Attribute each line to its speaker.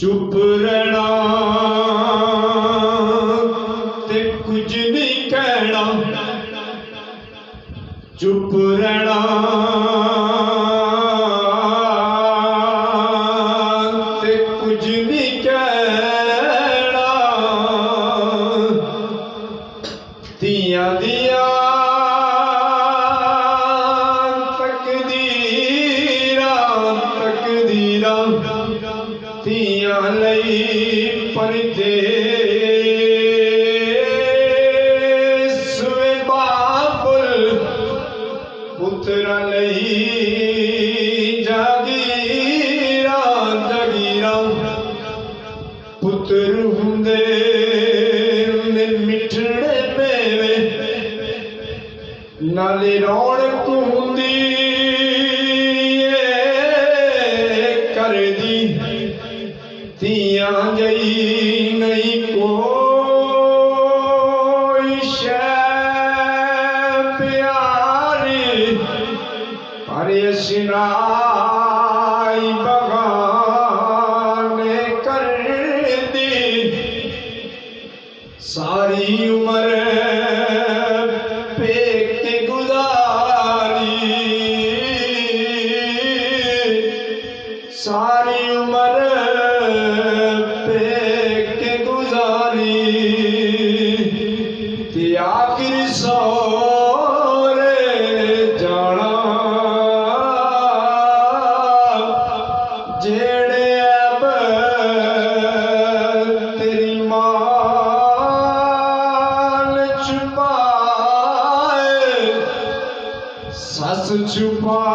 Speaker 1: चुप रहना ते कुछ नहीं कहना, चुप रहना ते कुछ नहीं कहना। तियां दिया तकदीरां तियां लई परदेस वे बाबुल पुत्रा लई जागीरां पुत्र हुंदे मिठड़े मेवे नाले रौनक हुंदी तियां जई नहीं कोई शै प्यारी, पर सिनाई बगाने कर दी। सारी उम्र पेके गुजारी, सारी उम्र पेके गुजारी, ते आखिर सौरे जाना जेड़े अब तेरी मां छुपाए, सस छुपा